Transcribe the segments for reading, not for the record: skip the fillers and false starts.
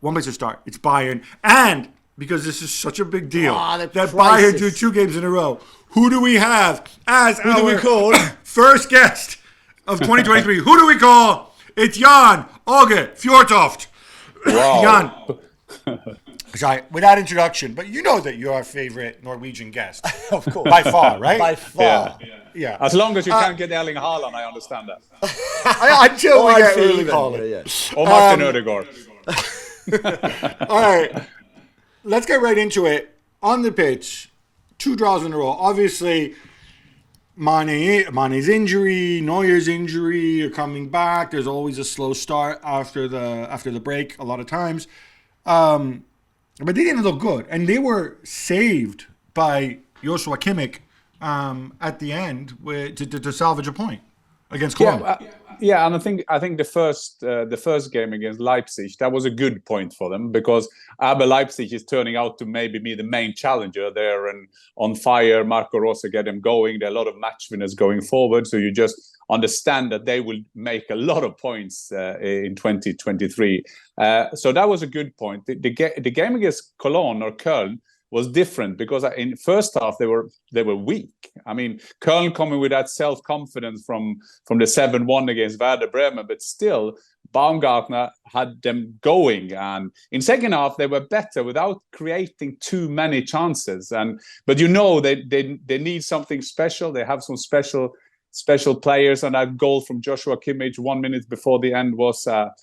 one place to start. It's Bayern. And because this is such a big deal that crisis. Bayern do 2 games in a row, who do we have as Who do we call? first guest of 2023? Who do we call? It's Jan Aage Fjortoft. Wow. Jan. Sorry, without introduction, but you know that you're our favorite Norwegian guest. Of course. By far, right? By far. Yeah. As long as you can't get Erling Haaland, I understand that. Until we I get feel really even. calling. Yeah. Or Martin Ødegaard. All right. Let's get right into it. On the pitch, 2 draws in a row. Obviously, Mane's injury, Neuer's injury are coming back. There's always a slow start after the break a lot of times. But they didn't look good. And they were saved by Joshua Kimmich at the end to salvage a point against Koln. Yeah, and I think the first game against Leipzig, that was a good point for them, because RB Leipzig is turning out to maybe be the main challenger. They're on fire. Marco Rose get them going. There are a lot of match winners going forward. So you just understand that they will make a lot of points in 2023. So that was a good point. The game against Cologne or Köln was different, because in first half they were weak. I mean, Köln coming with that self-confidence from the 7-1 against Werder Bremen, but still Baumgartner had them going, and in second half they were better without creating too many chances. But they need something special. They have some special players, and that goal from Joshua Kimmich 1 minute before the end was a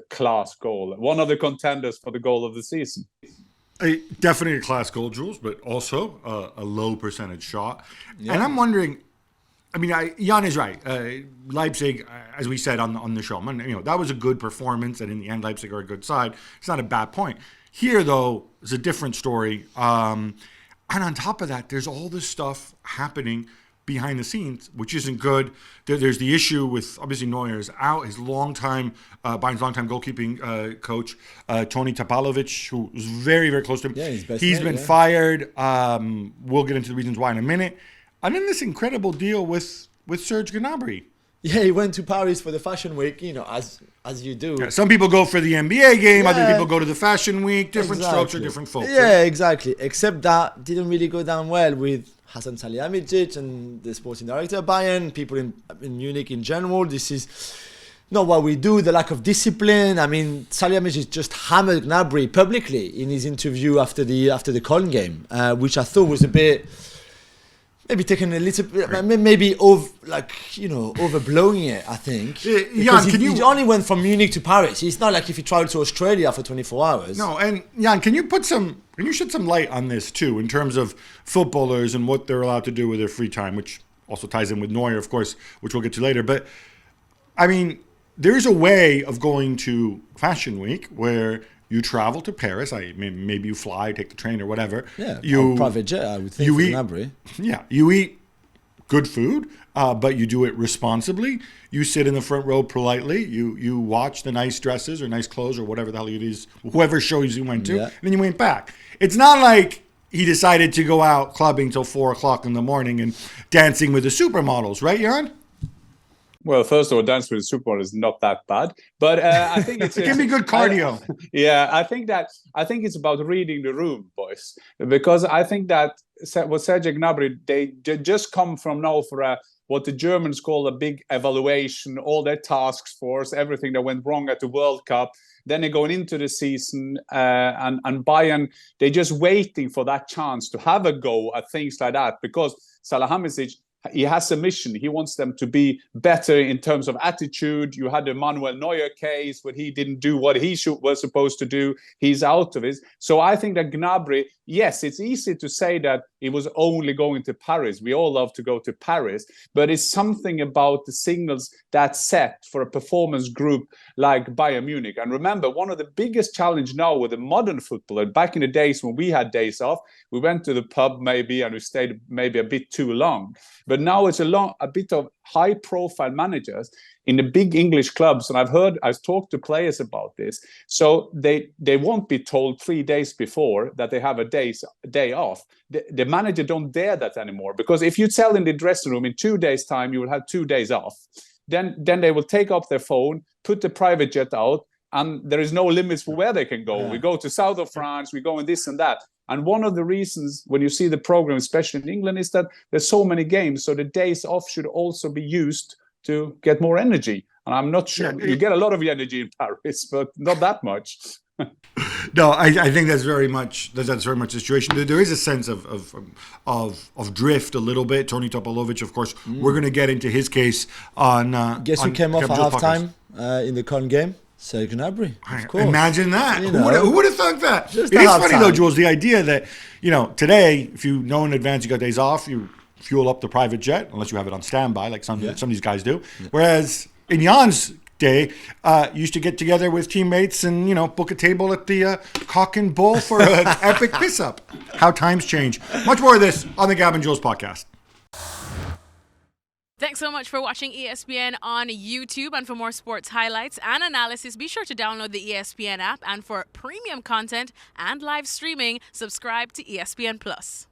class goal. One of the contenders for the goal of the season. Definitely a class goal, Jules, but also a low percentage shot. Yeah. And I'm wondering, I mean, Jan is right. Leipzig, as we said on the show, that was a good performance, and in the end, Leipzig are a good side. It's not a bad point. Here, though, is a different story. And on top of that, there's all this stuff happening behind the scenes, which isn't good. There's the issue with, obviously, Neuer is out. His Bayern's longtime goalkeeping coach, Toni Tapalovic, who was very, very close to him. He's been fired. We'll get into the reasons why in a minute. And then this incredible deal with Serge Gnabry. Yeah, he went to Paris for the Fashion Week, as you do. Yeah, some people go for the NBA game, other people go to the Fashion Week, different strokes or different folks. Yeah, exactly. Except that didn't really go down well with Hasan Salihamidzic and the sporting director of Bayern, people in Munich in general. This is not what we do, the lack of discipline. I mean, Salihamidzic just hammered Gnabry publicly in his interview after the Koln game, which I thought was a bit... Maybe taking a little bit, maybe overblowing it, I think. Jan, he only went from Munich to Paris. It's not like if he traveled to Australia for 24 hours. No, and Jan, can you shed some light on this too, in terms of footballers and what they're allowed to do with their free time, which also ties in with Neuer, of course, which we'll get to later. But, I mean, there's a way of going to Fashion Week where you travel to Paris. Maybe you fly, take the train or whatever. Yeah, you private jet, I would think, for Gnabry. Yeah, you eat good food, but you do it responsibly. You sit in the front row politely. You watch the nice dresses or nice clothes or whatever the hell it is, whoever shows you went to, and then you went back. It's not like he decided to go out clubbing till 4 o'clock in the morning and dancing with the supermodels, right, Jan? Well, first of all, dance with the supermodel is not that bad, but I think it can be good cardio. I think it's about reading the room, boys, because I think that what Serge Gnabry, they just come from now for what the Germans call a big evaluation, all their task force, everything that went wrong at the World Cup. Then they're going into the season, and Bayern, they're just waiting for that chance to have a go at things like that, because Salihamidzic, he has a mission. He wants them to be better in terms of attitude. You had the Manuel Neuer case where he didn't do what he was supposed to do. He's out of it. So I think that Gnabry, yes, it's easy to say that he was only going to Paris. We all love to go to Paris, but it's something about the signals that set for a performance group like Bayern Munich. And remember, one of the biggest challenge now with the modern footballer, back in the days when we had days off, we went to the pub maybe and we stayed maybe a bit too long. But now it's a bit of high-profile managers in the big English clubs, and I've talked to players about this. So they won't be told 3 days before that they have a day off. The manager don't dare that anymore, because if you tell in the dressing room in 2 days' time you will have 2 days off, then they will take up their phone, put the private jet out, and there is no limits for where they can go. We go to south of France, we go in this and that. And one of the reasons when you see the program, especially in England, is that there's so many games. So the days off should also be used to get more energy. And I'm not sure you get a lot of energy in Paris, but not that much. No, I think that's very much the situation. There is a sense of drift a little bit. Tony Topalovic, of course, we're going to get into his case on. Guess who came off at halftime in the Koln game? Serge Gnabry, of course. Imagine that. Who would have thought that? Just it is funny though, Jules, the idea that, today, if you know in advance you got days off, you fuel up the private jet, unless you have it on standby, like some of these guys do. Yeah. Whereas in Jan's day, you used to get together with teammates and, book a table at the Cock and Bull for an epic piss-up. How times change. Much more of this on the Gab and Jules podcast. Thanks so much for watching ESPN on YouTube. And for more sports highlights and analysis, be sure to download the ESPN app. And for premium content and live streaming, subscribe to ESPN Plus.